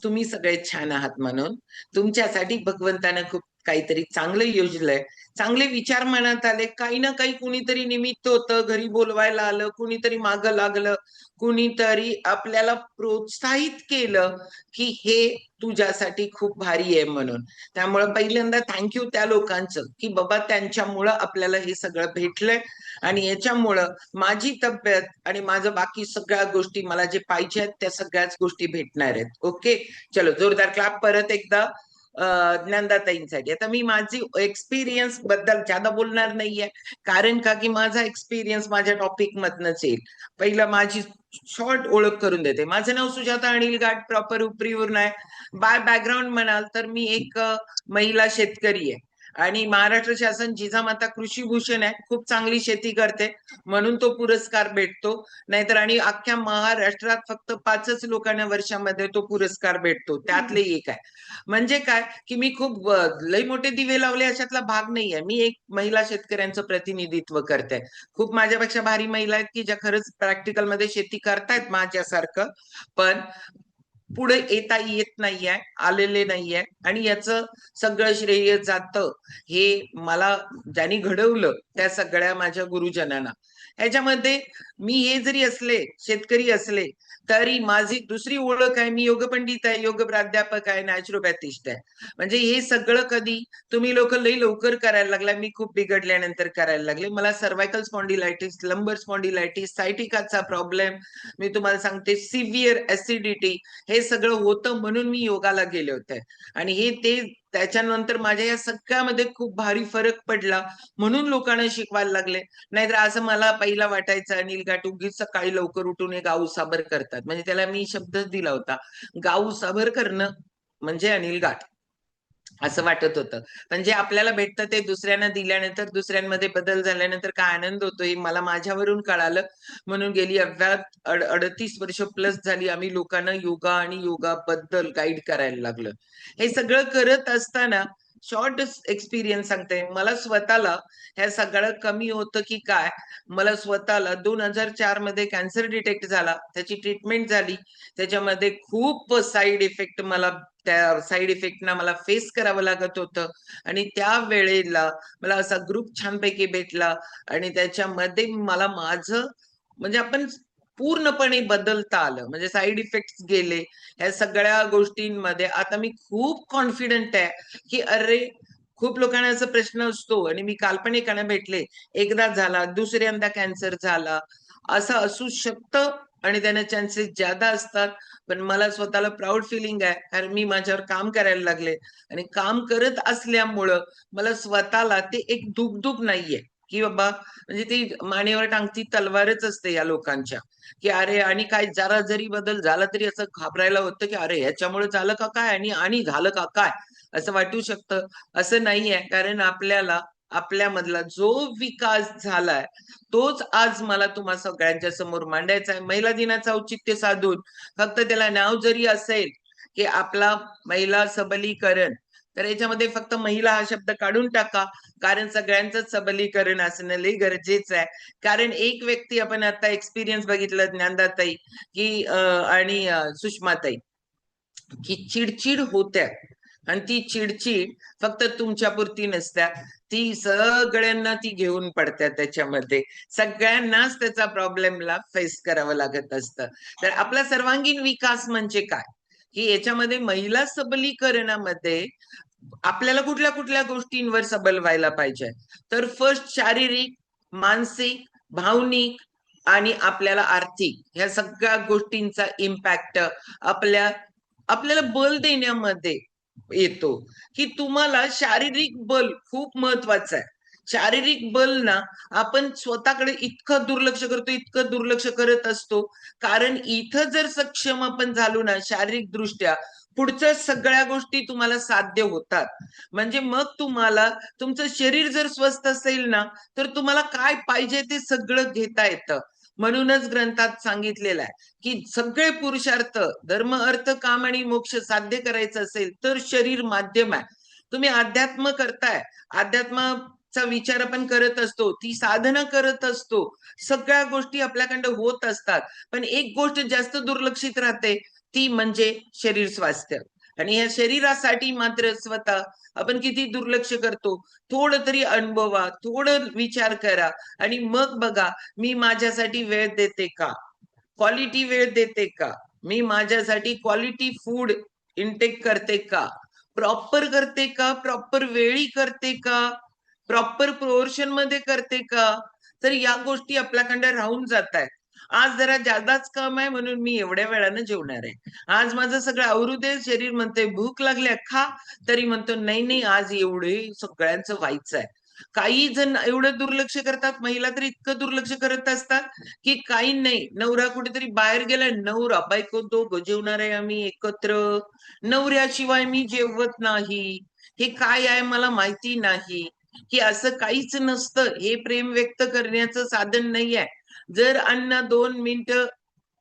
तुम्ही सगळे छान आहात म्हणून. तुमच्यासाठी भगवंतानं खूप काहीतरी चांगलं योजलंय. चांगले विचार मनात आले. काही ना काही कुणीतरी निमित्त होतं, घरी बोलवायला आलं, कुणीतरी मागं लागलं, कुणीतरी आपल्याला प्रोत्साहित केलं, की हे तुझ्यासाठी खूप भारी आहे म्हणून. त्यामुळं पहिल्यांदा थँक्यू त्या लोकांचं, की बाबा त्यांच्यामुळं आपल्याला हे सगळं भेटलंय आणि याच्यामुळं माझी तब्येत आणि माझं बाकी सगळ्या गोष्टी मला जे पाहिजे आहेत त्या सगळ्याच गोष्टी भेटणार आहेत. ओके, चलो जोरदार क्लाप परत एकदा ज्ञानदाताईंसाठी. आता मी माझी एक्सपिरियन्स बद्दल ज्यादा बोलणार नाहीये, कारण का की माझा एक्सपिरियन्स माझ्या टॉपिक मधनच येईल. पहिलं माझी शॉर्ट ओळख करून देते. माझं नाव सुजाता अनिल घाट, प्रॉपर उपरीवरून आहे. बाय बॅकग्राऊंड म्हणाल तर मी एक महिला शेतकरी आहे आणि महाराष्ट्र शासन जिजामाता कृषी भूषण आहे, खूप चांगली शेती करते म्हणून तो पुरस्कार भेटतो. नाहीतर आणि अख्ख्या महाराष्ट्रात फक्त 5च लोकांना वर्षामध्ये तो पुरस्कार भेटतो, त्यातले एक आहे. म्हणजे काय की मी खूप लई मोठे दिवे लावले अशातला भाग नाहीये. मी एक महिला शेतकऱ्यांचं प्रतिनिधित्व करते. खूप माझ्यापेक्षा भारी महिला आहेत की ज्या खरंच प्रॅक्टिकल मध्ये शेती करतायत माझ्यासारखं, पण पुढे येता येत नाहीये, आलेले नाहीये. आणि याचं सगळं श्रेय जातं हे मला ज्यांनी घडवलं त्या सगळ्या माझ्या गुरुजनांना. ह्याच्यामध्ये मी हे जरी असले, शेतकरी असले, तरी माझी दुसरी ओळख आहे, मी योग पंडित आहे, योग प्राध्यापक आहे, नॅचरोपॅथिस्ट आहे. म्हणजे हे सगळं कधी तुम्ही लोक लई लवकर करायला लागला, मी खूप बिघडल्यानंतर करायला लागले. मला सर्वायकल स्पॉन्डिलायटिस, लंबर स्पॉन्डिलायटिस, सायटिकाचा प्रॉब्लेम, मी तुम्हाला सांगते सिव्हिअर ऍसिडिटी, हे सगळं होतं म्हणून मी योगाला गेले होते. आणि हे ते त्याच्यानंतर माझ्या या सगळ्यामध्ये खूप भारी फरक पडला म्हणून लोकांना शिकवायला लागले. नाहीतर असं मला पहिला वाटायचं अनिल घाट उगीच सकाळी लवकर उठून हे गाऊ साबर करतात. म्हणजे त्याला मी शब्दच दिला होता, गाऊ साबर करणं म्हणजे अनिल घाट, असं वाटत होतं. पण जे आपल्याला भेटतं ते दुसऱ्यांना दिल्यानंतर, दुसऱ्यांमध्ये बदल झाल्यानंतर काय आनंद होतो हे मला माझ्यावरून कळालं. म्हणून गेली अव्यात 38 वर्ष प्लस झाली आम्ही लोकांना योगा आणि योगाबद्दल गाईड करायला लागलं. हे सगळं करत असताना शॉर्ट एक्सपिरियन्स सांगते, मला स्वतःला ह्या सगळं कमी होतं की काय, मला स्वतःला 2004 मध्ये कॅन्सर डिटेक्ट झाला, त्याची ट्रीटमेंट झाली. त्याच्यामध्ये खूप साईड इफेक्ट, मला त्या साईड इफेक्टना मला फेस करावं लागत होतं. आणि त्या वेळेला मला असा ग्रुप छानपैकी भेटला आणि त्याच्यामध्ये मला माझं म्हणजे आपण पूर्णपणे बदलता आलं. म्हणजे साईड इफेक्ट गेले. ह्या सगळ्या गोष्टींमध्ये आता मी खूप कॉन्फिडंट आहे की अरे, खूप लोकांना असा प्रश्न असतो आणि मी काल्पनिकांना भेटले, एकदा झाला, दुसऱ्यांदा कॅन्सर झाला, असं असू शकतं आणि त्याने चान्सेस ज्यादा असतात. पण मला स्वतःला प्राऊड फिलिंग आहे, कारण मी माझ्यावर काम करायला लागले. आणि काम करत असल्यामुळं मला स्वतःला ते एक दुग नाहीये की बाबा, म्हणजे ती मानेवर टांगती तलवारच असते या लोकांच्या, की अरे आणि काय जरा जरी बदल झाला तरी असं घाबरायला होतं की अरे ह्याच्यामुळे झालं का काय आणि आणि झालं का काय, असं वाटू शकतं. असं नाहीये, कारण आपल्याला आपल्यामधला जो विकास झालाय तोच आज मला तुम्हा सगळ्यांच्या समोर मांडायचा आहे. महिला दिनाचं औचित्य साधून फक्त त्याला नाव जरी असेल की आपला महिला सबलीकरण, तर याच्यामध्ये फक्त महिला हा शब्द काढून टाका, कारण सगळ्यांचंच सबलीकरण असणं लई गरजेचं आहे. कारण एक व्यक्ती आपण आता एक्सपिरियन्स बघितलं, ज्ञानदाताई की आणि सुषमाताई, की चिडचिड होत्या. आणि ती चिडचिड फक्त तुमच्यापुरती नसत्या, ती सगळ्यांना ती घेऊन पडत्या. त्याच्यामध्ये सगळ्यांनाच त्याचा प्रॉब्लेमला फेस करावं लागत असतं. तर आपला सर्वांगीण विकास म्हणजे काय, की याच्यामध्ये महिला सबलीकरणामध्ये आपल्याला कुठल्या कुठल्या गोष्टींवर सबल व्हायला पाहिजे. तर फर्स्ट शारीरिक, मानसिक, भावनिक आणि आपल्याला आर्थिक, ह्या सगळ्या गोष्टींचा इम्पॅक्ट आपल्या आपल्याला बल देण्यामध्ये येतो. की तुम्हाला शारीरिक बल खूप महत्वाचं आहे. शारीरिक बल ना, आपण स्वतःकडे इतकं दुर्लक्ष करतो, इतकं दुर्लक्ष करत असतो. कारण इथं जर सक्षम आपण झालो ना शारीरिक दृष्ट्या, पुढच्या सगळ्या गोष्टी तुम्हाला साध्य होतात. म्हणजे मग तुम्हाला तुमचं शरीर जर स्वस्थ असेल ना, तर तुम्हाला काय पाहिजे ते सगळं घेता येतं. म्हणूनच ग्रंथात सांगितलेलं आहे की सगळे पुरुषार्थ, धर्म, अर्थ, काम आणि मोक्ष साध्य करायचं असेल तर शरीर माध्यम आहे. तुम्ही अध्यात्म करताय, अध्यात्माचा विचार आपण करत असतो, ती साधना करत असतो, सगळ्या गोष्टी आपल्याकडं होत असतात. पण एक गोष्ट जास्त दुर्लक्षित राहते, ती म्हणजे शरीर स्वास्थ्य. आणि ह्या शरीरासाठी मात्र स्वतः आपण किती दुर्लक्ष करतो. थोडं तरी अनुभवा, थोडं विचार करा आणि मग बघा, मी माझ्यासाठी वेळ देते का, क्वालिटी वेळ देते का, मी माझ्यासाठी क्वालिटी फूड इनटेक करते का, प्रॉपर करते का, प्रॉपर वेळी करते का, प्रॉपर प्रोर्शन मध्ये करते का. तर या गोष्टी आपल्याकडे राहून जात आहेत. आज जरा जादाच काम आहे म्हणून मी एवढ्या वेळानं जेवणार आहे. आज माझं सगळं आवरू दे, शरीर म्हणते भूक लागल्या खा, तरी म्हणतो नाही नाही आज एवढे सगळ्यांचं व्हायचं आहे. काही जण एवढं दुर्लक्ष करतात, महिला तर इतकं दुर्लक्ष करत असतात की काही नाही, नवरा कुठेतरी बाहेर गेलाय, नवरा बायको दोघं जेवणार आहे आम्ही एकत्र, नवऱ्याशिवाय मी जेवत नाही, हे काय आहे मला माहिती नाही. की असं काहीच नसतं, हे प्रेम व्यक्त करण्याचं साधन नाही आहे. जर अन्न 2 मिनिटं,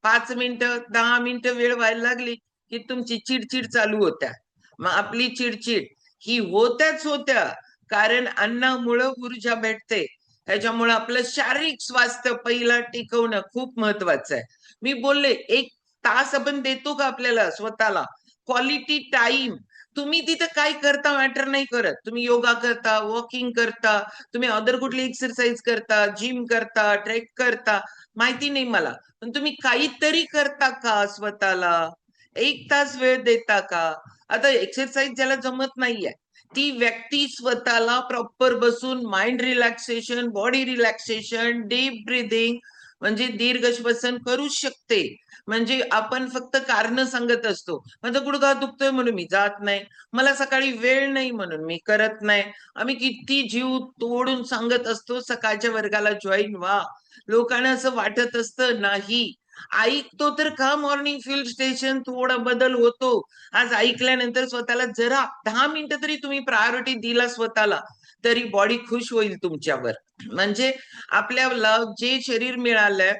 5 मिनिटं, 10 मिनिटं वेळ व्हायला लागली की तुमची चिडचिड चालू होत्या. मग आपली चिडचिड ही होत्याच होत्या, कारण अन्नामुळं ऊर्जा भेटते. त्याच्यामुळे आपलं शारीरिक स्वास्थ्य पहिला टिकवणं खूप महत्वाचं आहे. मी बोलले 1 तास आपण देतो का आपल्याला स्वतःला क्वालिटी टाइम. तुम्ही तिथं काय करता मॅटर नाही करत. तुम्ही योगा करता, वॉकिंग करता, तुम्ही अदर कुठली एक्सरसाइज करता, जिम करता, ट्रेक करता, माहिती नाही मला. पण तुम्ही काहीतरी करता का स्वतःला? 1 तास वेळ देता का? आता एक्सरसाइज ज्याला जमत नाहीये, ती व्यक्ती स्वतःला प्रॉपर बसून mind relaxation, body relaxation, deep breathing म्हणजे दीर्घ श्वसन करू शकते. म्हणजे आपण फक्त कारण सांगत असतो, माझा गुडघा दुखतोय म्हणून मी जात नाही, मला सकाळी वेळ नाही म्हणून मी करत नाही. आम्ही किती जीव तोडून सांगत असतो सकाळच्या वर्गाला जॉईन व्हा. लोकांना असं वाटत असतं नाही. ऐकतो तर का मॉर्निंग फील्ड स्टेशन थोडा बदल होतो. आज ऐकल्यानंतर स्वतःला जरा 10 मिनिटं तरी तुम्ही प्रायोरिटी दिला स्वतःला, तरी बॉडी खुश होईल तुमच्यावर. म्हणजे आपल्याला जे शरीर मिळालंय,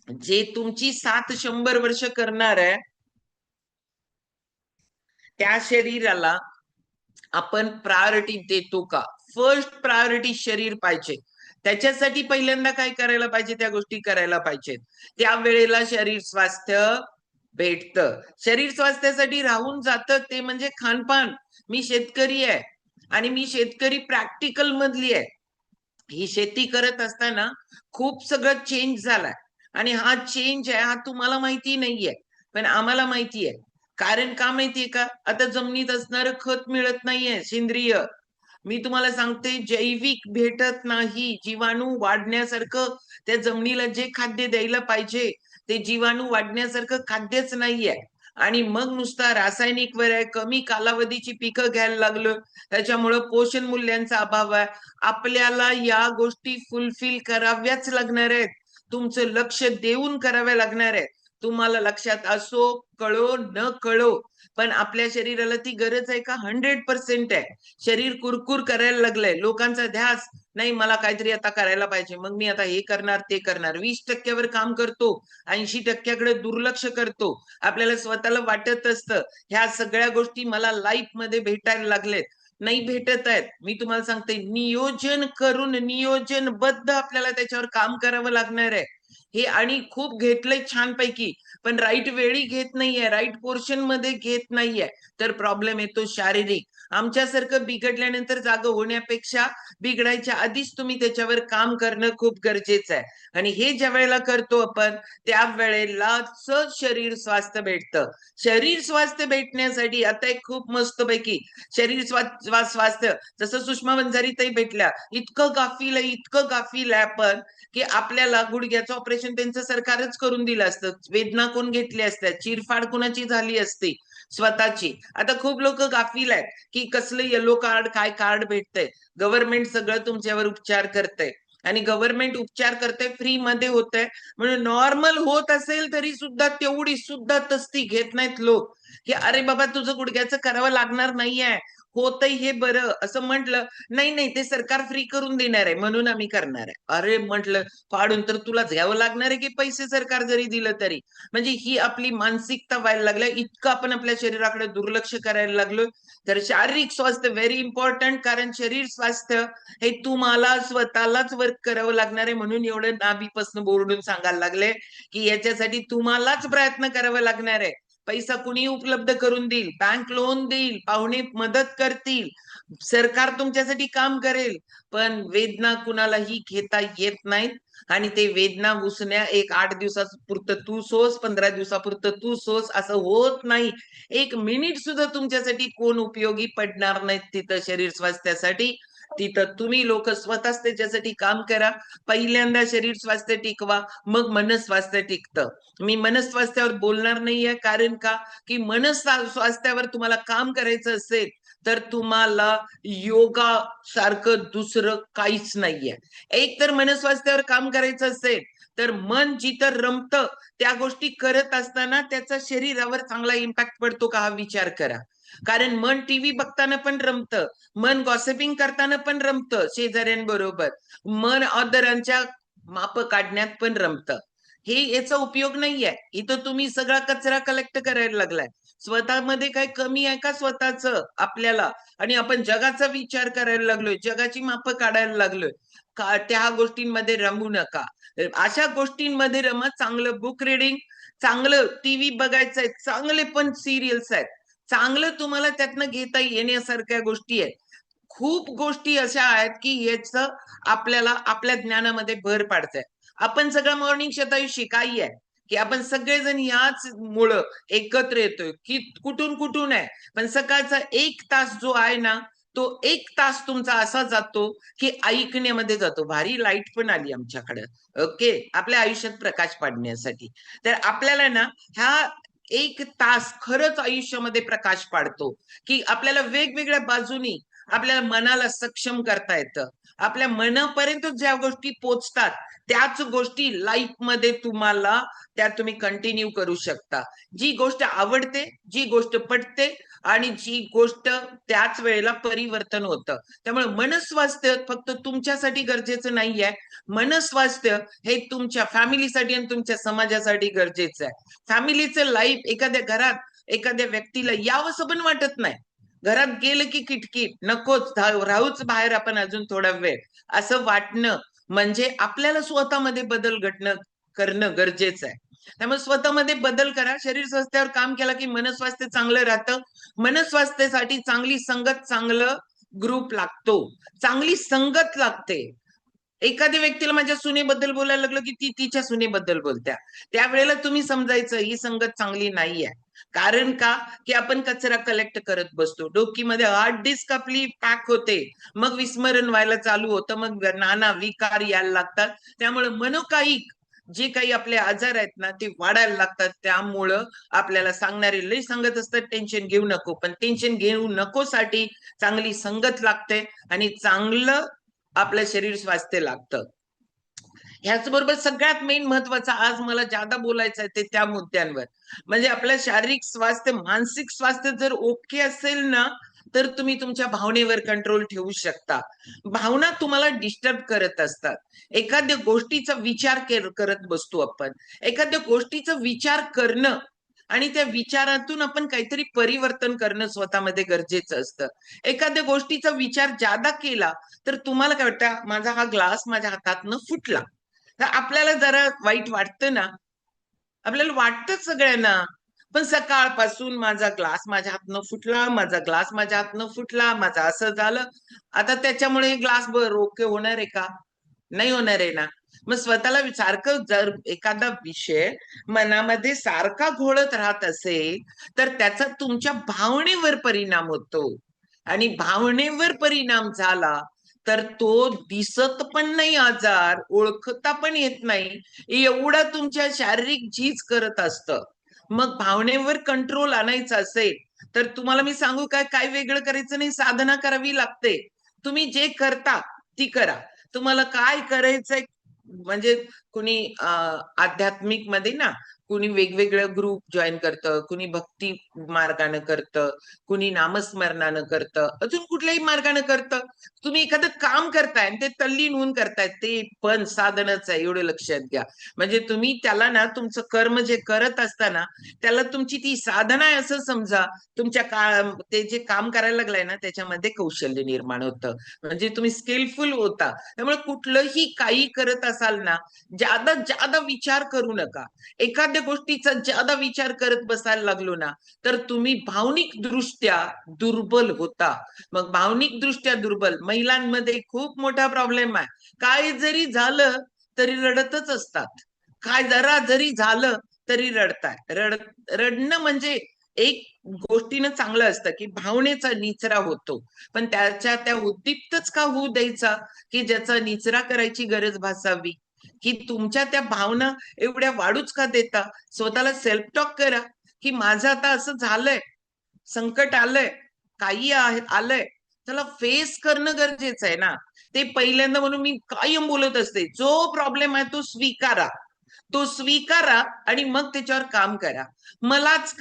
जे तुमची साथ 100 वर्ष करणार आहे, त्या शरीराला आपण प्रायोरिटी देतो का. फर्स्ट प्रायोरिटी शरीर पाहिजे. त्याच्यासाठी पहिल्यांदा काय करायला पाहिजे, त्या गोष्टी करायला पाहिजेत. त्यावेळेला शरीर स्वास्थ्य भेटतं. शरीर स्वास्थ्यासाठी राहून जातं ते म्हणजे खानपान. मी शेतकरी आहे आणि मी शेतकरी प्रॅक्टिकल मधली आहे. ही शेती करत असताना खूप सगळं चेंज झालाय आणि हा चेंज आहे हा तुम्हाला माहिती नाहीये, पण आम्हाला माहिती आहे. कारण का माहितीये का, आता जमिनीत असणारं खत मिळत नाहीये सेंद्रिय. मी तुम्हाला सांगते जैविक भेटत नाही. जीवाणू वाढण्यासारखं त्या जमिनीला जे खाद्य द्यायला पाहिजे ते जीवाणू वाढण्यासारखं खाद्यच नाहीये. आणि मग नुसता रासायनिक वर आहे, कमी कालावधीची पिकं घ्यायला लागलो, त्याच्यामुळं पोषण मूल्यांचा अभाव आहे. आपल्याला या गोष्टी फुलफिल कराव्याच लागणार आहेत. तुमचं लक्ष देऊन कराव्या लागणार आहे. तुम्हाला लक्षात असो कळो न कळो, पण आपल्या शरीराला ती गरज आहे का? 100% आहे. शरीर कुरकुर करायला लागलंय. लोकांचा ध्यास नाही, मला काहीतरी आता करायला पाहिजे, मग मी आता हे करणार ते करणार. 20% काम करतो, 80%कडे दुर्लक्ष करतो. आपल्याला स्वतःला वाटत असतं ह्या सगळ्या गोष्टी मला लाईफ मध्ये भेटायला लागलेत, नाही भेटत आहेत. मी तुम्हाला सांगते नियोजन करून नियोजनबद्ध आपल्याला त्याच्यावर काम करावं लागणार आहे. हे आणि खूप घेतलंय छानपैकी, पण राईट वेळी घेत नाहीये, राईट पोर्शन मध्ये घेत नाहीये, तर प्रॉब्लेम येतो शारीरिक. आमच्यासारखं बिघडल्यानंतर जाग होण्यापेक्षा बिघडायच्या आधीच तुम्ही त्याच्यावर काम करणं खूप गरजेचं आहे. आणि हे ज्या वेळेला करतो आपण, त्या वेळेलाच शरीर स्वास्थ्य भेटतं. शरीर स्वास्थ्य भेटण्यासाठी आता एक खूप मस्तपैकी शरीर स्वास्थ्य, जसं सुषमा वंजारी ताई भेटल्या, इतकं गाफील आहे, इतकं गाफील आहे आपण, की आपल्याला गुडघ्याचं ऑपरेशन त्यांचं सरकारच करून दिलं असतं, वेदना कोण घेतली असत्या, चिरफाड कुणाची झाली असती स्वतःची. आता खूप लोक गाफील आहेत की कसलं येलो कार्ड काय कार्ड भेटतंय, गव्हर्नमेंट सगळं तुमच्यावर उपचार करतंय आणि गव्हर्नमेंट उपचार करते फ्री मध्ये होतंय. म्हणून नॉर्मल होत असेल तरी सुद्धा तेवढी सुद्धा तस्ती घेत नाहीत लोक, की अरे बाबा तुझं गुडघ्याचं करावं लागणार नाहीये, होतंय हे बरं. असं म्हटलं नाही नाही ते सरकार फ्री करून देणार आहे म्हणून आम्ही करणार आहे. अरे म्हटलं फाडून तर तुला घ्यावं लागणार आहे की पैसे सरकार जरी दिलं तरी. म्हणजे ही आपली मानसिकता व्हायला लागल्या, इतकं आपण आपल्या शरीराकडे दुर्लक्ष करायला लागलो. तर शारीरिक स्वास्थ्य व्हेरी इम्पॉर्टंट, कारण शरीर स्वास्थ्य हे तुम्हाला स्वतःलाच वर्क करावं लागणार आहे. म्हणून एवढं नाभीपासून बोलून सांगायला लागले की याच्यासाठी तुम्हालाच प्रयत्न करावा लागणार आहे. पैसा कुणी उपलब्ध करून देईल, बँक लोन देईल, पाहुणे मदत करतील, सरकार तुमच्यासाठी काम करेल, पण वेदना कुणालाही घेता येत नाहीत. आणि ते वेदना उसण्या एक 8 दिवसापुरतं तू सोस, 15 दिवसापुरतं तू सोस, असं होत नाही. 1 मिनिट सुद्धा तुमच्यासाठी कोण उपयोगी पडणार नाहीत तिथं शरीर स्वास्थ्यासाठी. तिथं तुम्ही लोक स्वतःच त्याच्यासाठी काम करा. पहिल्यांदा शरीर स्वास्थ्य टिकवा, मग मनस्वास्थ्य टिकतं. मी मनस्वास्थ्यावर बोलणार नाहीये, कारण का की मनस्वास्थ्यावर तुम्हाला काम करायचं असेल तर तुम्हाला योगा सारखं दुसरं काहीच नाहीये. एक तर मनस्वास्थ्यावर काम करायचं असेल तर मन जिथं रमतं त्या गोष्टी करत असताना त्याचा शरीरावर चांगला इम्पॅक्ट पडतो का हा विचार करा. कारण मन टीव्ही बघताना पण रमतं, मन गॉसिपिंग करताना पण रमतं शेजाऱ्यांबरोबर, मन ऑदरांच्या माप काढण्यात पण रमतं. हे याचा उपयोग नाहीये. इथं तुम्ही सगळा कचरा कलेक्ट करायला लागलाय. स्वतःमध्ये काय कमी आहे का स्वतःच आपल्याला? आणि आपण जगाचा विचार करायला लागलोय, जगाची माप काढायला लागलोय का? त्या गोष्टींमध्ये रमू नका. अशा गोष्टींमध्ये रमा. चांगलं बुक रिडिंग, चांगलं टीव्ही बघायचंय, चांगले पण सिरियल्स आहेत, चांगलं तुम्हाला त्यातनं घेता येण्यासारख्या गोष्टी आहेत. खूप गोष्टी अशा आहेत की याचं आपल्याला आपल्या ज्ञानामध्ये भर पाडतंय. आपण सगळं मॉर्निंग शतायुषी काही आहे की आपण सगळेजण याच मुळे एकत्र येतोय की कुठून कुठून आहे, पण सकाळचा 1 तास जो आहे ना, तो 1 तास तुमचा असा जातो की ऐकण्यामध्ये जातो. भारी लाईट पण आली आमच्याकडे, ओके, आपल्या आयुष्यात प्रकाश पाडण्यासाठी. तर आपल्याला ना ह्या 1 तास खरंच आयुष्यामध्ये प्रकाश पाडतो की आपल्याला वेगवेगळ्या बाजूनी आपल्याला मनाला सक्षम करता येतं. आपल्या मनापर्यंत ज्या गोष्टी पोचतात त्याच गोष्टी लाईफ मध्ये तुम्हाला त्या तुम्ही कंटिन्यू करू शकता. जी गोष्ट आवडते, जी गोष्ट पटते आणि जी गोष्ट त्याच वेळेला परिवर्तन होतं. त्यामुळे मनस्वास्थ्य फक्त तुमच्यासाठी गरजेचं नाहीये. मनस्वास्थ्य हे तुमच्या फॅमिलीसाठी आणि तुमच्या समाजासाठी गरजेचं आहे. फॅमिलीचं लाईफ एखाद्या घरात एखाद्या व्यक्तीला यावंसं पण वाटत नाही. घरात गेलं की किटकिट, नकोच, राहूच बाहेर आपण अजून थोडा वेळ, असं वाटणं म्हणजे आपल्याला स्वतःमध्ये बदल घडणं करणं गरजेचं आहे. त्यामुळे स्वतःमध्ये बदल करा. शरीर स्वास्थ्यावर काम केलं की मनस्वास्थ्य चांगलं राहतं. मनस्वास्थ्यासाठी चांगली संगत, चांगलं ग्रुप लागतो, चांगली संगत लागते. एखाद्या व्यक्तीला माझ्या सुनेबद्दल बोलायला लागलं की ती तिच्या सुनेबद्दल बोलत्या, त्यावेळेला तुम्ही समजायचं ही संगत चांगली नाहीये. कारण का की आपण कचरा कलेक्ट करत बसतो, डोकीमध्ये हार्ड डिस्क आपली पॅक होते, मग विस्मरण व्हायला चालू होतं, मग नाना विकार यायला लागतात. त्यामुळे मनोकायिक जे काही आपले आजार आहेत ना ते वाढायला लागतात. त्यामुळं आपल्याला सांगणारे लई सांगत असतात टेन्शन घेऊ नको, पण टेन्शन घेऊ नको साठी चांगली संगत लागते आणि चांगलं आपलं शरीर स्वास्थ्य लागतं. ह्याचबरोबर सगळ्यात मेन महत्वाचं आज मला ज्यादा बोलायचं आहे ते त्या मुद्द्यांवर, म्हणजे आपलं शारीरिक स्वास्थ्य, मानसिक स्वास्थ्य जर ओके असेल ना तर तुम्ही तुमच्या भावनेवर कंट्रोल ठेवू शकता. भावना तुम्हाला डिस्टर्ब करत असतात. एखाद्या गोष्टीचा विचार करत बसतो आपण, एखाद्या गोष्टीचा विचार करणं आणि त्या विचारातून आपण काहीतरी परिवर्तन करणं स्वतःमध्ये गरजेचं असतं. एखाद्या गोष्टीचा विचार ज्यादा केला तर तुम्हाला काय वाटतं, माझा हा ग्लास माझ्या हातातनं फुटला, तर आपल्याला जरा वाईट वाटतं ना, आपल्याला वाटतं सगळ्यांना. पण सकाळपासून माझा ग्लास माझ्या हातनं फुटला, माझा ग्लास माझ्या हातनं फुटला, माझं असं झालं, आता त्याच्यामुळे ग्लास ओके होणार आहे का? नाही होणार आहे ना. मग स्वतःला सारखं जर एखादा विषय मनामध्ये सारखा घोळत राहत असेल तर त्याचा तुमच्या भावनेवर परिणाम होतो. आणि भावनेवर परिणाम झाला तर तो दिसत पण नाही, आजार ओळखता पण येत नाही, एवढा तुमच्या शारीरिक झीज करत असतं. मग भावनेवर कंट्रोल आणायचा असेल तर तुम्हाला मी सांगू काय, काय वेगळं करायचं नाही, साधना करावी लागते. तुम्ही जे करता ती करा. तुम्हाला काय करायचंय, म्हणजे कुणी आध्यात्मिक मध्ये ना कुणी वेगवेगळं ग्रुप जॉईन करतं, कुणी भक्ती मार्गाने करतं, कुणी नामस्मरणानं करतं, अजून कुठल्याही मार्गाने करतं. तुम्ही एखादं काम करताय आणि ते तल्लीन होऊन करताय ते पण साधनच आहे, एवढं लक्षात घ्या. म्हणजे तुम्ही त्याला ना तुमचं कर्म जे करत असताना त्याला तुमची ती साधना आहे असं समजा. तुमच्या ते जे काम करायला लागलाय ना त्याच्यामध्ये कौशल्य निर्माण होतं, म्हणजे तुम्ही स्किलफुल होता. त्यामुळे कुठलंही काही करत असाल ना, ज्यादा ज्यादा विचार करू नका. एखाद्या गोष्टीचा ज्यादा विचार करत बसायला लागलो ना, तर तुम्ही भावनिक दृष्ट्या दुर्बल होता. मग भावनिक दृष्ट्या दुर्बल महिलांमध्ये खूप मोठा प्रॉब्लेम आहे. काय जरी झालं तरी रडतच असतात. काय जरा जरी झालं तरी रडताय. रडणं म्हणजे एक गोष्टीनं चांगलं असतं की भावनेचा निचरा होतो, पण त्याच्या त्या उद्दीप्तच का होऊ द्यायचा की ज्याचा निचरा करायची गरज भासावी? की तुमच्या त्या भावना एवढ्या वाढूच का देता? स्वतःला सेल्फ टॉक करा की माझं आता असं झालंय, संकट आलंय, काही आलंय, त्याला फेस करणं गरजेचं आहे ना. ते पहिल्यांदा म्हणून मी कायम बोलत असते, जो प्रॉब्लेम आहे तो स्वीकारा. तो स्वीकारा आणि मग त्याच्यावर काम करा. मलाच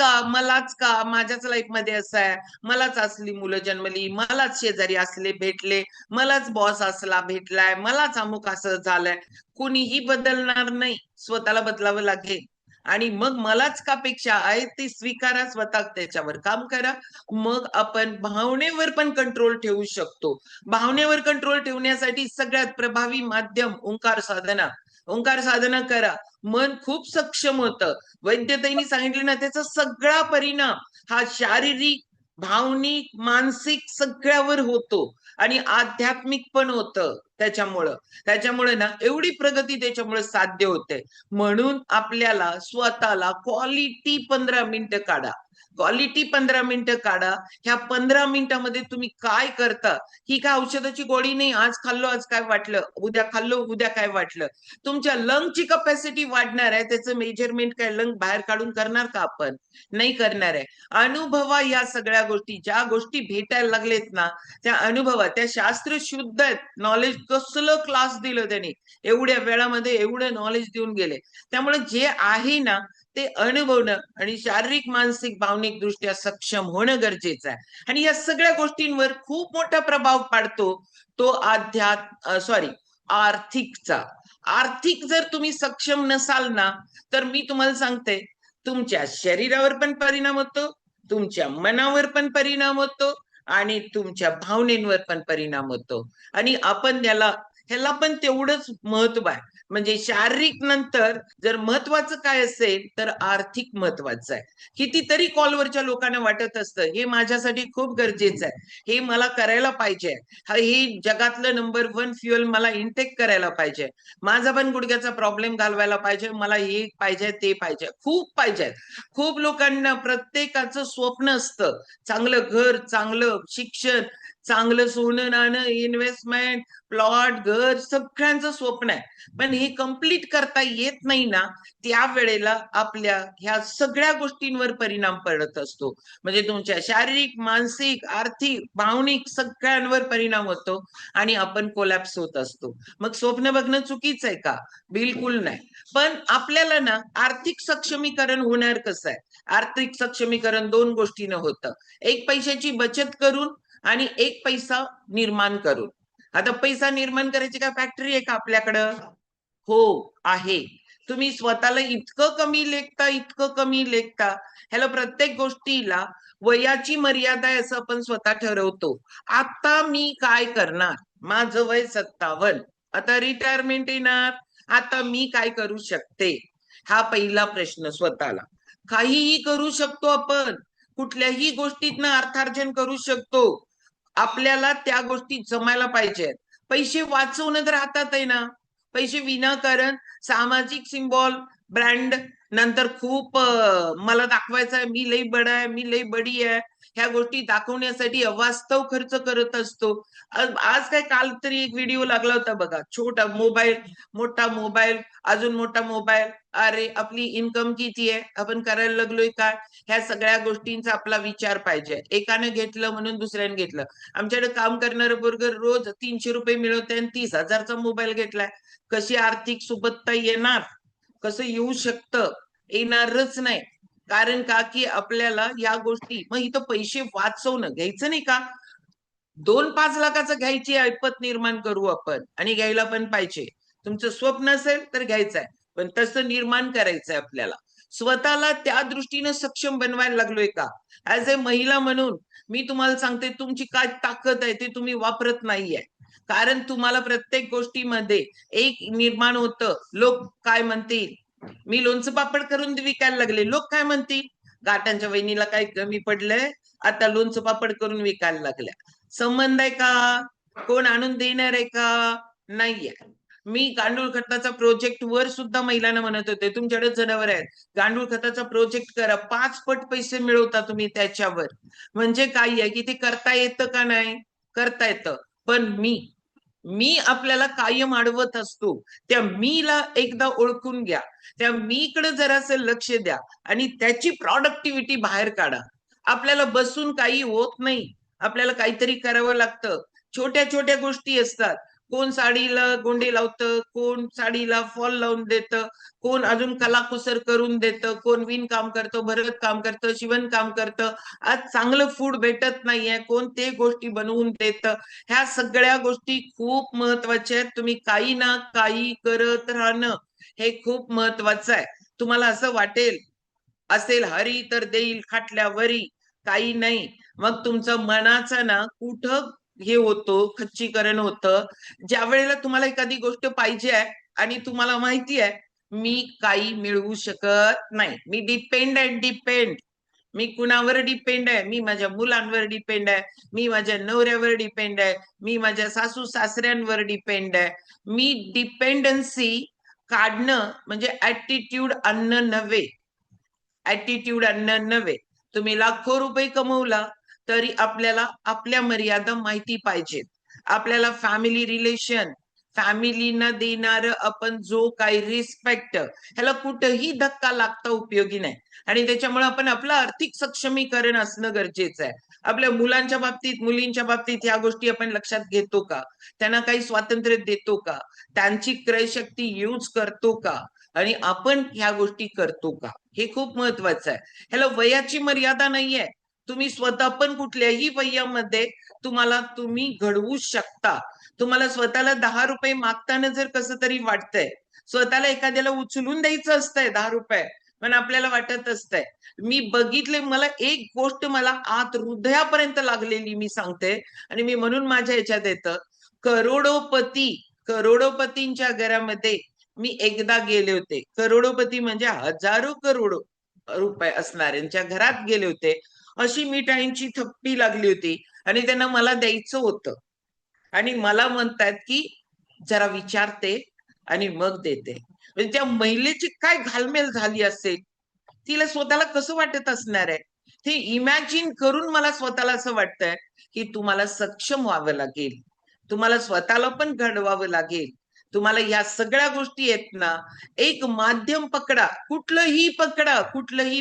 का माझ्याच लाईफ मध्ये असं आहे, मलाच असली मुलं जन्मली, मलाच शेजारी असले भेटले, मलाच बॉस असला भेटलाय, मलाच अमुक असं झालंय. कोणीही बदलणार नाही, स्वतःला बदलावं लागेल. आणि मग मलाच का पेक्षा आहे ते स्वीकारा, स्वतः त्याच्यावर काम करा. मग आपण भावनेवर पण कंट्रोल ठेवू शकतो. भावनेवर कंट्रोल ठेवण्यासाठी सगळ्यात प्रभावी माध्यम ओंकार साधना. ओंकार साधना करा, मन खूप सक्षम होतं. वैद्यताईंनी सांगितलं ना, त्याचा सगळा परिणाम हा शारीरिक, भावनिक, मानसिक सगळ्यावर होतो आणि आध्यात्मिक पण होतं. त्याच्यामुळे ना एवढी प्रगती त्याच्यामुळे साध्य होते. म्हणून आपल्याला स्वतःला क्वालिटी 15 मिनिटं काढा. क्वालिटी 15 मिनिटं काढा. ह्या 15 मिनिटामध्ये तुम्ही काय करता? ही काय औषधाची गोळी नाही, आज खाल्लो आज काय वाटलं, उद्या खाल्लो उद्या काय वाटलं. तुमच्या लंगची कपॅसिटी वाढणार आहे. त्याचं मेजरमेंट काय लंग बाहेर काढून करणार का आपण? नाही करणार आहे. अनुभवा या सगळ्या गोष्टी. ज्या गोष्टी भेटायला लागलेत ना, त्या अनुभवा. त्या शास्त्र शुद्ध आहेत. नॉलेज कसलं क्लास दिलं त्यांनी, एवढ्या वेळामध्ये एवढं नॉलेज देऊन गेले. त्यामुळे जे आहे ना ते अनुभवणं आणि शारीरिक, मानसिक, भावनिक दृष्ट्या सक्षम होणं गरजेचं आहे. आणि या सगळ्या गोष्टींवर खूप मोठा प्रभाव पाडतो तो आर्थिकचा. आर्थिक जर तुम्ही सक्षम नसाल ना, तर मी तुम्हाला सांगते, तुमच्या शरीरावर पण परिणाम होतो, तुमच्या मनावर पण परिणाम होतो आणि तुमच्या भावनेवर पण परिणाम होतो. आणि आपण ह्याला पण तेवढंच महत्व आहे. म्हणजे शारीरिक नंतर जर महत्वाचं काय असेल तर आर्थिक महत्वाचं आहे. कितीतरी कॉलवरच्या लोकांना वाटत असतं हे माझ्यासाठी खूप गरजेचं आहे, हे मला करायला पाहिजे, हे जगातलं नंबर 1 फ्युअल मला इनटेक करायला पाहिजे, माझा पण गुडघ्याचा प्रॉब्लेम घालवायला पाहिजे, मला हे पाहिजे ते पाहिजे, खूप पाहिजे. खूप लोकांना प्रत्येकाचं स्वप्न असतं, चांगलं घर, चांगलं शिक्षण, चांगलं सोनं नाणं, इन्व्हेस्टमेंट, प्लॉट, घर, सगळ्यांचं स्वप्न आहे. पण हे कम्प्लीट करता येत नाही ना, त्यावेळेला आपल्या ह्या सगळ्या गोष्टींवर परिणाम पडत असतो. म्हणजे तुमच्या शारीरिक, मानसिक, आर्थिक, भावनिक सगळ्यांवर परिणाम होतो आणि आपण कोलॅप्स होत असतो. मग स्वप्न बघणं चुकीचं आहे का? बिलकुल नाही. पण आपल्याला ना आर्थिक सक्षमीकरण होणार कसं आहे? आर्थिक सक्षमीकरण 2 गोष्टीनं होतं. एक पैशाची बचत करून आणि एक पैसा निर्माण करून. आता पैसा निर्माण करायची काय फॅक्टरी आहे का आपल्याकडं? हो, आहे. तुम्ही स्वतःला इतकं कमी लेखता. ह्याला प्रत्येक गोष्टीला वयाची मर्यादा आहे असं आपण स्वतः ठरवतो. आता मी काय करणार? माझं वय 57. आता रिटायरमेंट येणार. आता मी काय करू शकते? हा पहिला प्रश्न स्वतःला. काहीही करू शकतो आपण. कुठल्याही गोष्टीतनं अर्थार्जन करू शकतो. आपल्याला त्या गोष्टी जमायला पाहिजेत. पैसे वाचवणं तर हातात आहे ना. पैसे विनाकारण सामाजिक सिम्बॉल, ब्रँड, नंतर खूप मला दाखवायचं आहे मी लई बडा आहे, मी लई बडी आहे, ह्या गोष्टी दाखवण्यासाठी अवास्तव खर्च करत असतो. आज काय काल तरी एक व्हिडिओ लागला होता बघा, छोटा मोबाईल, मोठा मोबाईल, अजून मोठा मोबाईल. अरे आपली इन्कम किती आहे, आपण करायला लागलोय काय? ह्या सगळ्या गोष्टींचा आपला विचार पाहिजे. एकाने घेतलं म्हणून दुसऱ्याने घेतलं. आमच्याकडे काम करणारं बरोबर रोज 300 रुपये मिळवते आणि 30,000चा मोबाईल घेतलाय. कशी आर्थिक सुबत्ता येणार? कसं येऊ शकतं? येणारच नाही. कारण का की आपल्याला या गोष्टी, मग इथं पैसे वाचवणं घ्यायचं नाही का? 2-5 लाखाचं घ्यायची ऐपत निर्माण करू आपण आणि घ्यायला पण पाहिजे. तुमचं स्वप्न असेल तर घ्यायचंय, पण तसं निर्माण करायचंय आपल्याला. स्वतःला त्या दृष्टीनं सक्षम बनवायला लागलोय का? ऍज अ महिला म्हणून मी तुम्हाला सांगते, तुमची काय ताकद आहे ते तुम्ही वापरत नाहीये. कारण तुम्हाला प्रत्येक गोष्टीमध्ये एक निर्माण होतं, लोक काय म्हणतील. मी लोणचं पापड करून विकायला लागले, लोक काय म्हणतील, गाठांच्या वहिनीला काय कमी पडलंय, आता लोणचं पापड करून विकायला लागल्या. संबंध आहे का? कोण आणून देणार आहे का? नाहीये. मी गांडूळ खताचा प्रोजेक्ट वर सुद्धा महिलांना म्हणत होते, तुमच्याकडे जनावर आहेत, गांडूळ खताचा प्रोजेक्ट करा, 5 पट पैसे मिळवता तुम्ही त्याच्यावर. म्हणजे काय आहे की ते करता येतं का? नाही करता येतं. पण मी आपल्याला कायम अडवत असतो, त्या मीला एकदा ओळखून घ्या, त्या मीकडे जरासं लक्ष द्या आणि त्याची प्रॉडक्टिव्हिटी बाहेर काढा. आपल्याला बसून काही होत नाही, आपल्याला काहीतरी करावं लागतं. छोट्या छोट्या गोष्टी असतात. कोण साडीला गोंडे लावतं, कोण साडीला फॉल लावून देतं, कोण अजून कलाकुसर करून देतं, कोण विणकाम करतं, भरत काम करतं, शिवण काम करतं. आज चांगलं फूड भेटत नाहीये, कोण ते गोष्टी बनवून देतं. ह्या सगळ्या गोष्टी खूप महत्वाच्या आहेत. तुम्ही काही ना काही करत राहणं हे खूप महत्वाचं आहे. तुम्हाला असं वाटेल असेल हरी तर देईल खाटल्यावरी, काही नाही. मग तुमचं मनाचं ना कुठं हे होतो, खच्चीकरण होतं, ज्या वेळेला तुम्हाला एखादी गोष्ट पाहिजे आहे आणि तुम्हाला माहिती आहे मी काही मिळवू शकत नाही, मी डिपेंड. मी कुणावर डिपेंड आहे? मी माझ्या मुलांवर डिपेंड आहे, मी माझ्या नवऱ्यावर डिपेंड आहे, मी माझ्या सासू सासऱ्यांवर डिपेंड आहे. मी डिपेंडन्सी काढणं म्हणजे ऍटिट्यूड आणणं नव्हे. ऍटिट्यूड आणणं नव्हे. तुम्ही लाखो रुपये कमवला तरी आपल्याला आपल्या मर्यादा माहिती पाहिजेत. आपल्याला फॅमिली रिलेशन, फॅमिलीना देणार आपण जो काही रिस्पेक्ट, ह्याला कुठेही धक्का लागता उपयोगी नाही. आणि त्याच्यामुळे आपण आपलं आर्थिक सक्षमीकरण असणं गरजेचं आहे. आपल्या मुलांच्या बाबतीत, मुलींच्या बाबतीत ह्या गोष्टी आपण लक्षात घेतो का? त्यांना काही स्वातंत्र्य देतो का? त्यांची क्रयशक्ती यूज करतो का? आणि आपण ह्या गोष्टी करतो का? हे खूप महत्वाचं आहे. ह्याला वयाची मर्यादा नाहीये. तुम्ही स्वतः पण कुठल्याही वयामध्ये तुम्ही घडवू शकता. तुम्हाला स्वतःला 10 रुपये मागताना जर कसं तरी वाटतंय, स्वतःला एखाद्याला उचलून द्यायचं असतंय 10 रुपये, पण आपल्याला वाटत असतंय. मी बघितले, मला एक गोष्ट मला आत हृदयापर्यंत लागलेली मी सांगते आणि मी म्हणून माझ्या ह्याच्यात येतं. करोडोपतींच्या घरामध्ये मी एकदा गेले होते. करोडोपती म्हणजे हजारो करोडो रुपये असणाऱ्यांच्या घरात गेले होते. अशी मिठाईंची थप्पी लागली होती आणि त्यांना मला द्यायचं होतं आणि मला म्हणतात की जरा विचारते आणि मग देते. म्हणजे त्या महिलेची काय घालमेल झाली असेल, तिला स्वतःला कसं वाटत असणार आहे ते इमॅजिन करून मला स्वतःला असं वाटतंय की तुम्हाला सक्षम व्हावं लागेल, तुम्हाला स्वतःला पण घडवावं लागेल. तुम्हाला या सगळ्या गोष्टी आहेत ना, एक माध्यम पकडा, कुठलंही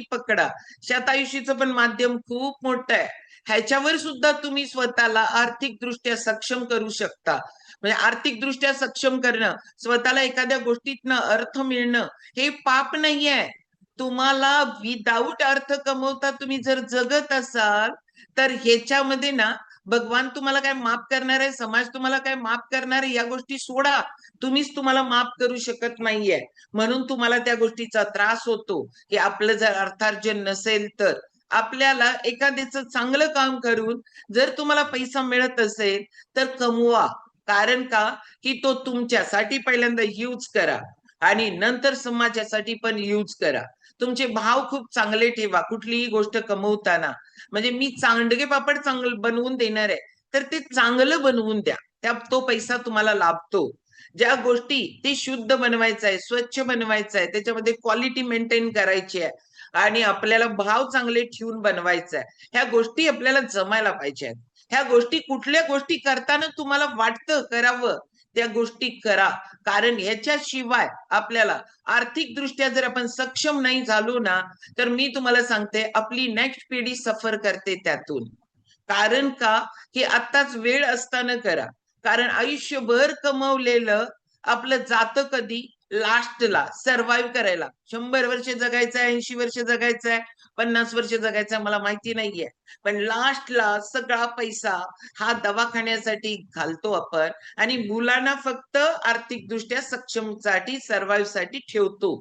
पकडा. शतायुषीचं पण माध्यम खूप मोठं आहे. ह्याच्यावर सुद्धा तुम्ही स्वतःला आर्थिक दृष्ट्या सक्षम करू शकता. म्हणजे आर्थिक दृष्ट्या सक्षम करणं, स्वतःला एखाद्या गोष्टीतनं अर्थ मिळणं हे पाप नाहीये. तुम्हाला विदाऊट अर्थ कमवता तुम्ही जर जगत असाल तर ह्याच्यामध्ये ना भगवान तुम्हाला काय माफ करणार आहे, समाज तुम्हाला काय माफ करणार आहे, या गोष्टी सोडा. तुम्हीच तुम्हाला माफ करू शकत नाहीये. म्हणून तुम्हाला त्या गोष्टीचा त्रास होतो की आपलं जर अर्थार्जन नसेल तर. आपल्याला एखाद्याचं चांगलं काम करून जर तुम्हाला पैसा मिळत असेल तर कमवा. कारण का की तो तुमच्यासाठी पहिल्यांदा यूज करा आणि नंतर समाजासाठी पण यूज करा. तुमचे भाव खूप चांगले ठेवा कुठलीही गोष्ट कमवताना. म्हणजे मी सांडगे पापड चांगलं बनवून देणार आहे तर ते चांगलं बनवून द्या, त्या तो पैसा तुम्हाला लाभतो. ज्या गोष्टी ते शुद्ध बनवायचं आहे, स्वच्छ बनवायचं आहे, त्याच्यामध्ये क्वालिटी मेंटेन करायची आहे आणि आपल्याला भाव चांगले ठेवून बनवायचं आहे, ह्या गोष्टी आपल्याला जमायला पाहिजेत. ह्या गोष्टी कुठल्या गोष्टी करताना तुम्हाला वाटतं करावं त्या गोष्टी करा. कारण ह्याच्याशिवाय आपल्याला आर्थिक दृष्ट्या जर आपण सक्षम नाही झालो ना तर मी तुम्हाला सांगते आपली नेक्स्ट पिढी सफर करते त्यातून. कारण का की आत्ताच वेळ असताना करा. कारण आयुष्यभर कमवलेलं आपलं जातं कधी? लास्टला सर्व्हाइव्ह करायला. 100 वर्ष जगायचं आहे, 80 वर्ष जगायचं आहे, 50 वर्ष जगायचं आहे, मला माहिती नाहीये. पण लास्टला सगळा पैसा हा दवाखान्यासाठी घालतो आपण आणि मुलांना फक्त आर्थिकदृष्ट्या सक्षमसाठी, सर्व्हाइव्ह साठी ठेवतो.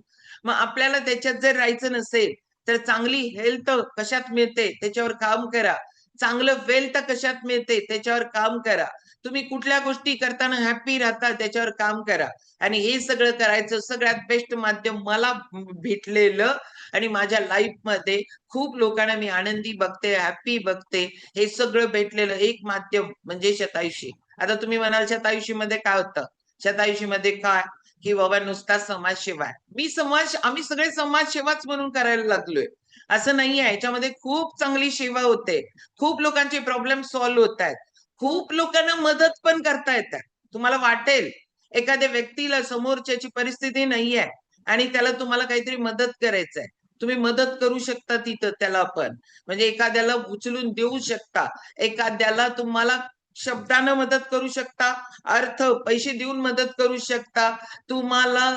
मग आपल्याला त्याच्यात जर राहायचं नसेल तर चांगली हेल्थ कशात मिळते त्याच्यावर काम करा. चांगलं वेल्थ कशात मिळते त्याच्यावर काम करा. तुम्ही कुठल्या गोष्टी करताना हॅप्पी राहता त्याच्यावर काम करा. आणि हे सगळं करायचं सगळ्यात बेस्ट माध्यम मला भेटलेलं आणि माझ्या लाईफ मध्ये खूप लोकांना मी आनंदी बघते, हॅप्पी बघते, हे सगळं भेटलेलं एक माध्यम म्हणजे शतायुषी. आता तुम्ही म्हणाल शतायुषी मध्ये काय होतं? शतायुषी मध्ये काय की बाबा नुसता समाजसेवा आहे. आम्ही सगळे समाजसेवाच म्हणून करायला लागलोय असं नाहीये. याच्यामध्ये खूप चांगली सेवा होते, खूप लोकांचे प्रॉब्लेम सॉल्व्ह होत आहेत, खूप लोकांना मदत पण करता येतात. तुम्हाला वाटेल एखाद्या व्यक्तीला समोरच्याची परिस्थिती नाहीये आणि त्याला तुम्हाला काहीतरी मदत करायचंय, तुम्ही मदत करू शकता तिथं त्याला पण. म्हणजे एखाद्याला उचलून देऊ शकता, एखाद्याला तुम्हाला शब्दानं मदत करू शकता, अर्थ पैसे देऊन मदत करू शकता, तुम्हाला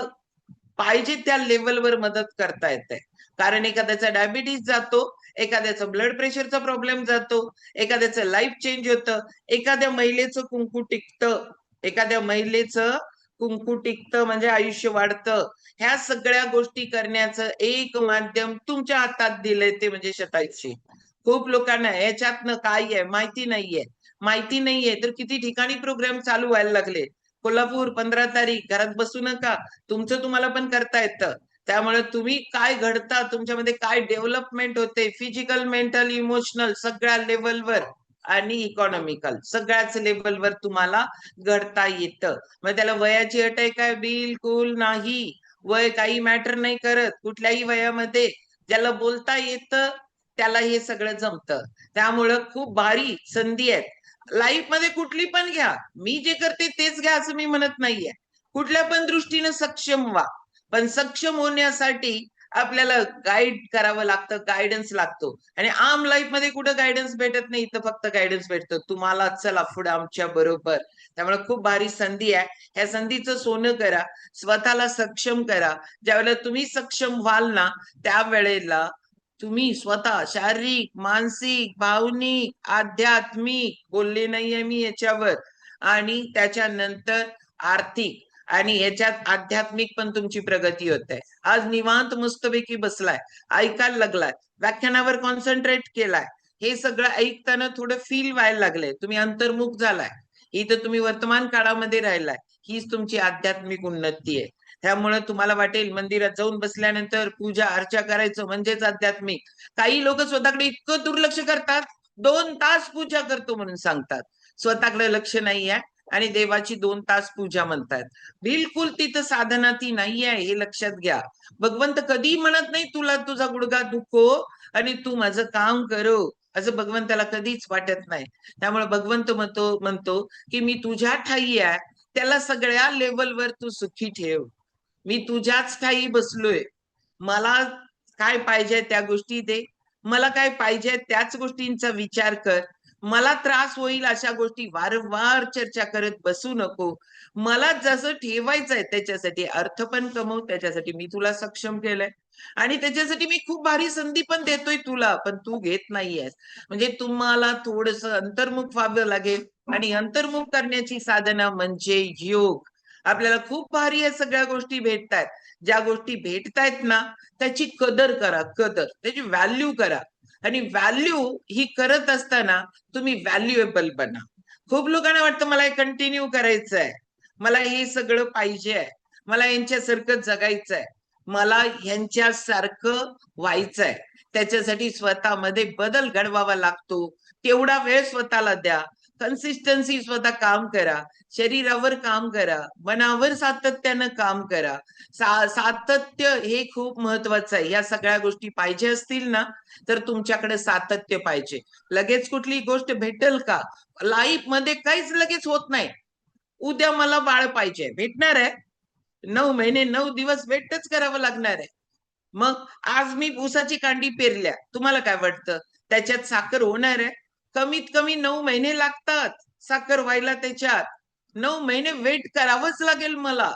पाहिजे त्या लेवलवर मदत करता येते. कारण एखाद्याचा डायबिटीस जातो, एखाद्याचा ब्लड प्रेशरचा प्रॉब्लेम जातो, एखाद्याचं लाईफ चेंज होतं, एखाद्या महिलेचं कुंकू टिकतं, एखाद्या महिलेचं कुंकू टिकतं म्हणजे आयुष्य वाढतं. ह्या सगळ्या गोष्टी करण्याचं एक माध्यम तुमच्या हातात दिलंय ते म्हणजे शतायुषी. खूप लोकांना याच्यातनं काय आहे माहिती नाहीये. माहिती नाहीये तर किती ठिकाणी प्रोग्राम चालू व्हायला लागले. कोल्हापूर 15 तारीख, घरात बसू नका, तुमचं तुम्हाला पण करता येतं. त्यामुळे तुम्ही काय घडता, तुमच्यामध्ये काय डेव्हलपमेंट होते, फिजिकल, मेंटल, इमोशनल सगळ्या लेवलवर आणि इकॉनॉमिकल सगळ्याच लेवलवर तुम्हाला घडता येतं. मग त्याला वयाची अट आहे काय? बिलकुल नाही. वय काही मॅटर नाही करत. कुठल्याही वयामध्ये ज्याला बोलता येतं त्याला हे सगळं जमतं. त्यामुळं खूप भारी संधी आहेत लाईफ मध्ये. कुठली पण घ्या, मी जे करते तेच घ्या असं मी म्हणत नाहीये. कुठल्या पण दृष्टीने सक्षम व्हा, पण सक्षम होण्यासाठी आपल्याला गाईड करावं लागतं, गायडन्स लागतो. आणि आम लाईफ मध्ये कुठं गायडन्स भेटत नाही, इथं फक्त गायडन्स भेटतं तुम्हाला चला पुढे आमच्या बरोबर. त्यामुळे खूप भारी संधी आहे. ह्या संधीचं सोनं करा, स्वतःला सक्षम करा. ज्यावेळेला तुम्ही सक्षम व्हाल ना त्यावेळेला तुम्ही स्वतः शारीरिक, मानसिक, भावनिक, आध्यात्मिक बोलले नाहीये मी याच्यावर, आणि त्याच्यानंतर आर्थिक आणि याच्यात आध्यात्मिक पण तुमची प्रगती होते. आज निवांत मस्तपैकी बसलाय, ऐकायला लागलाय, व्याख्यानावर कॉन्सन्ट्रेट केलाय, हे सगळं ऐकताना थोडं फील व्हायला लागलंय, तुम्ही अंतर्मुख झालाय, इथं तुम्ही वर्तमान काळामध्ये राहिलाय. हीच तुमची आध्यात्मिक उन्नती आहे. त्यामुळे तुम्हाला वाटेल मंदिरात जाऊन बसल्यानंतर पूजा अर्चा करायचं म्हणजेच आध्यात्मिक. काही लोक स्वतःकडे इतकं दुर्लक्ष करतात, 2 तास पूजा करतो म्हणून सांगतात, स्वतःकडे लक्ष नाही आहे आणि देवाची 2 तास पूजा म्हणतात. बिलकुल तिथं साधना ती नाही आहे, हे लक्षात घ्या. भगवंत कधी म्हणत नाही तुला तुझा गुडघा दुखो आणि तू माझं काम करो, असं भगवंताला कधीच वाटत नाही. त्यामुळे भगवंत म्हणतो की मी तुझ्या ठाई आहे, त्याला सगळ्या लेवलवर तू सुखी ठेव. मी तुझ्याच ठाई बसलोय, मला काय पाहिजे त्या गोष्टी दे, मला काय पाहिजे त्याच गोष्टींचा विचार कर. मला त्रास होईल अशा गोष्टी वारंवार चर्चा करत बसू नको. मला जसं ठेवायचंय त्याच्यासाठी अर्थ पण कमव, त्याच्यासाठी मी तुला सक्षम केलंय आणि त्याच्यासाठी मी खूप भारी संधी पण देतोय तुला, पण तू घेत नाहीयेस. म्हणजे तुम्हाला थोडस अंतर्मुख व्हावं लागेल आणि अंतर्मुख करण्याची साधना म्हणजे योग. आपल्याला खूप भारी या सगळ्या गोष्टी भेटतायत. ज्या गोष्टी भेटतायत ना त्याची कदर करा, कदर त्याची व्हॅल्यू करा. आणि व्हॅल्यू ही करत असताना तुम्ही व्हॅल्युएबल बना. खूप लोकांना वाटतं मला हे कंटिन्यू करायचंय, मला हे सगळं पाहिजे, मला यांच्यासारखं जगायचंय, मला ह्यांच्यासारखं व्हायचंय. त्याच्यासाठी स्वतःमध्ये बदल घडवावा लागतो. तेवढा वेळ स्वतःला द्या, कन्सिस्टन्सी स्वतः काम करा, शरीरावर काम करा, मनावर सातत्यानं काम करा. सातत्य हे खूप महत्वाचं आहे. या सगळ्या गोष्टी पाहिजे असतील ना तर तुमच्याकडे सातत्य पाहिजे. लगेच कुठली गोष्ट भेटेल का? लाईफ मध्ये काहीच लगेच होत नाही. उद्या मला बाळ पाहिजे, भेटणार आहे? 9 महिने 9 दिवस वेटच करावं लागणार आहे. मग आज मी ऊसाची कांडी पेरल्या, तुम्हाला काय वाटतं त्याच्यात साखर होणार आहे? कमीत कमी 9 महिने लागतात साखर व्हायला त्याच्यात. 9 महिने वेट करावंच लागेल मला.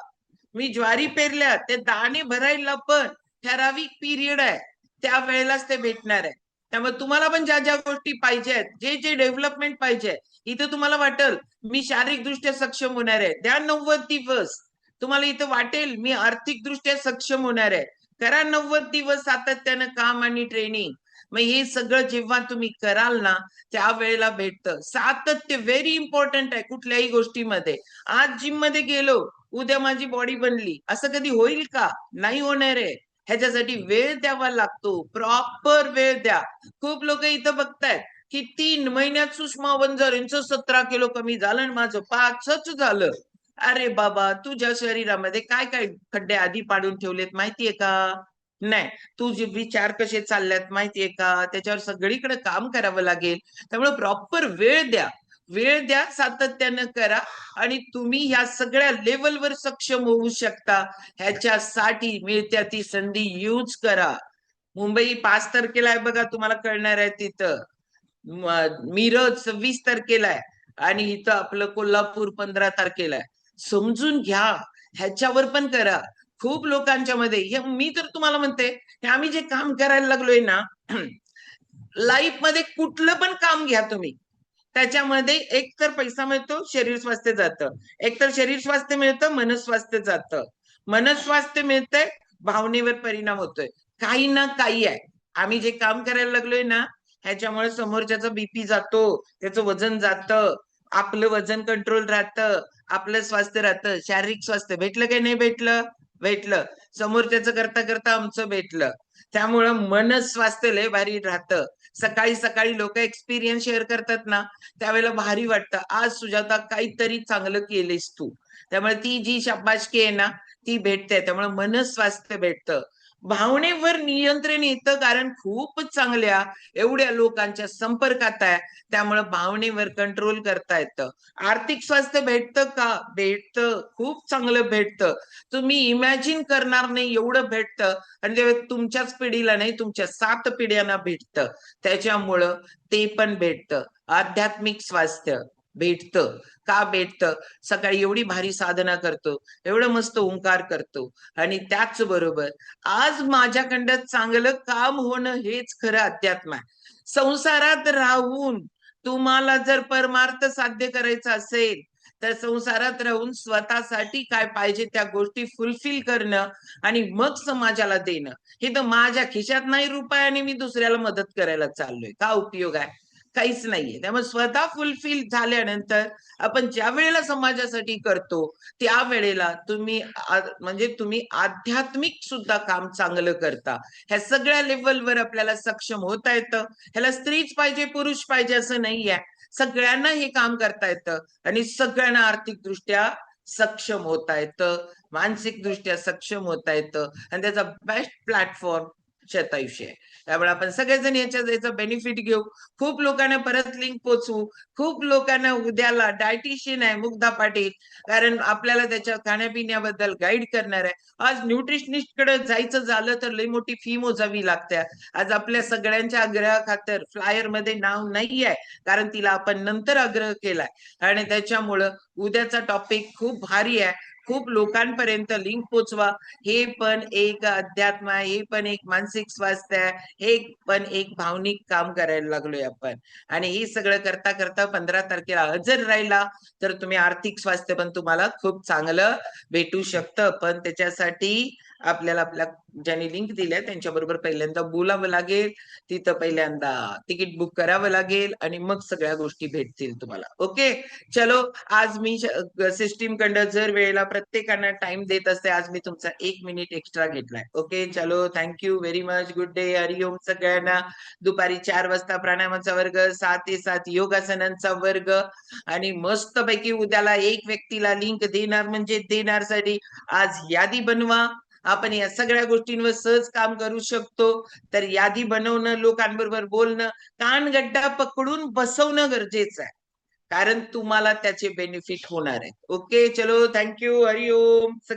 मी ज्वारी पेरल्या, ते दाणे भरायला पण ठराविक पिरियड आहे, त्या वेळेलाच ते भेटणार आहे. त्यामुळे तुम्हाला पण ज्या ज्या गोष्टी पाहिजे आहेत, जे जे डेव्हलपमेंट पाहिजे, इथं तुम्हाला वाटेल मी शारीरिकदृष्ट्या सक्षम होणार आहे, द्या 90 दिवस. तुम्हाला इथं वाटेल मी आर्थिकदृष्ट्या सक्षम होणार आहे, करा 90 दिवस सातत्यानं काम आणि ट्रेनिंग. मग हे सगळं जेव्हा तुम्ही कराल ना त्यावेळेला भेटतं. सातत्य व्हेरी इम्पॉर्टंट आहे कुठल्याही गोष्टीमध्ये. आज जिम मध्ये गेलो, उद्या माझी बॉडी बनली, असं कधी होईल का? नाही होणार आहे. ह्याच्यासाठी वेळ द्यावा लागतो, प्रॉपर वेळ द्या. खूप लोक इथं बघतायत की 3 महिन्यात सुषमा वंजार यांचं 17 किलो कमी झालं आणि माझं 5च झालं. अरे बाबा, तुझ्या शरीरामध्ये काय काय खड्डे आधी पाडून ठेवलेत माहितीये का? नाही. तुझे विचार कसे चालल्यात माहितीये का? त्याच्यावर सगळीकडे काम करावं लागेल. त्यामुळे प्रॉपर वेळ द्या. वेळ द्या, सातत्यानं करा आणि तुम्ही ह्या सगळ्या लेवलवर सक्षम होऊ शकता. ह्याच्यासाठी मिळत्या ती संधी यूज करा. मुंबई 5 तारखेला आहे बघा, तुम्हाला कळणार आहे तिथं. मिरज 26 तारखेला आहे आणि इथं आपलं कोल्हापूर 15 तारखेला आहे. समजून घ्या, ह्याच्यावर पण करा. खूप लोकांच्या मध्ये मी तर तुम्हाला म्हणते, हे आम्ही जे काम करायला लागलोय ना, लाईफ मध्ये कुठलं पण काम घ्या तुम्ही, त्याच्यामध्ये एक तर पैसा मिळतो, शरीर स्वास्थ्य जातं. एक तर शरीर स्वास्थ्य मिळतं, मनस्वास्थ्य जातं. मनस्वास्थ्य मिळतंय, भावनेवर परिणाम होतोय. काही ना काही आहे. आम्ही जे काम करायला लागलोय ना, ह्याच्यामुळे समोरच्याचा बीपी जातो, त्याचं वजन जातं, आपलं वजन कंट्रोल राहतं, आपलं स्वास्थ्य राहतं. शारीरिक स्वास्थ्य भेटलं काही नाही भेटलं? भेटलं. समोरच्याचं करता करता आमचं भेटलं. त्यामुळं मनस्वास्थ्य लय भारी राहतं. सकाळी सकाळी लोक एक्सपिरियन्स शेअर करतात ना, त्यावेळेला भारी वाटतं. आज सुजाता काहीतरी चांगलं केलेस तू. त्यामुळे ती जी शाबासकी आहे ना, ती भेटते. त्यामुळे मनस्वास्थ्य भेटतं. भावनेवर नियंत्रण येतं, कारण खूपच चांगल्या एवढ्या लोकांच्या संपर्कात आहे. त्यामुळे भावनेवर कंट्रोल करता येतं. आर्थिक स्वास्थ्य भेटतं का? भेटतं, खूप चांगलं भेटतं. तुम्ही इमॅजिन करणार नाही एवढं भेटतं. आणि ते तुमच्याच पिढीला नाही, तुमच्या 7 पिढ्यांना भेटतं. त्याच्यामुळं ते पण भेटतं. आध्यात्मिक स्वास्थ्य भेटतं. का भेटतं? सकाळी एवढी भारी साधना करतो, एवढं मस्त ओंकार करतो, आणि त्याचबरोबर आज माझ्याकडं चांगलं काम होणं हेच खरं अध्यात्म आहे. संसारात राहून तुम्हाला जर परमार्थ साध्य करायचा असेल, तर संसारात राहून स्वतःसाठी काय पाहिजे त्या गोष्टी फुलफिल करणं आणि मग समाजाला देणं. हे तर माझ्या खिशात नाही रुपये आणि मी दुसऱ्याला मदत करायला चाललोय, का उपयोग आहे? काहीच नाहीये. त्यामुळे स्वतः फुलफिल झाल्यानंतर आपण ज्या वेळेला समाजासाठी करतो, त्या वेळेला तुम्ही म्हणजे तुम्ही आध्यात्मिक सुद्धा काम चांगलं करता. ह्या सगळ्या लेवलवर आपल्याला सक्षम होता येतं. ह्याला स्त्रीच पाहिजे, पुरुष पाहिजे असं नाहीये. सगळ्यांना हे काम करता येतं आणि सगळ्यांना आर्थिकदृष्ट्या सक्षम होता येतं, मानसिकदृष्ट्या सक्षम होता येतं, आणि त्याचा बेस्ट प्लॅटफॉर्म शतायुषी आहे. त्यामुळे आपण सगळेजण याचा बेनिफिट घेऊ. खूप लोकांना परत लिंक पोचवू. खूप लोकांना उद्याला डायटिशियन आहे मुग्धा पाटील, कारण आपल्याला त्याच्या खाण्यापिण्याबद्दल गाईड करणार आहे. आज न्यूट्रिशनिस्ट कडे जायचं झालं तर लई मोठी फी मोजावी लागते. आज आपल्या सगळ्यांच्या आग्रहाखातर फ्लायर मध्ये नाव नाही आहे, कारण तिला आपण नंतर आग्रह केलाय. आणि त्याच्यामुळं उद्याचा टॉपिक खूप भारी आहे. खूप लोकांपर्यंत लिंक पोचवा. हे पण एक अध्यात्म आहे, हे पण एक मानसिक स्वास्थ्य आहे, हे पण एक भावनिक काम करायला लागलोय आपण. आणि हे सगळं करता करता 15 तारखेला हजर राहिला तर तुम्ही आर्थिक स्वास्थ्य पण तुम्हाला खूप चांगलं भेटू शकतं. पण त्याच्यासाठी आपल्याला आपल्या ज्यांनी लिंक दिल्या त्यांच्याबरोबर पहिल्यांदा बोलावं लागेल. तिथं पहिल्यांदा तिकीट बुक करावं लागेल आणि मग सगळ्या गोष्टी भेटतील तुम्हाला. ओके, चलो. आज मी सिस्टीम कडं जर वेळेला प्रत्येकांना टाइम देत असते, आज मी तुमचा 1 मिनिट एक्स्ट्रा घेतलाय. ओके, चलो, thank you very much. Good day, Hari Om सगळ्यांना. दुपारी 4 वाजता प्राणायामाचा वर्ग, 6 ते 7 योगासनांचा वर्ग, आणि मस्तपैकी उद्याला एक व्यक्तीला लिंक देणार म्हणजे देणार साठी आज यादी बनवा. आपण या सगळ्या गोष्टींवर सहज काम करू शकतो. तर यादी बनवणं, लोकांबरोबर बोलणं, कानगड्डा पकडून बसवणं गरजेचं आहे, कारण तुम्हाला त्याचे बेनिफिट होणार आहे. ओके, चलो, थँक्यू, हरिओम.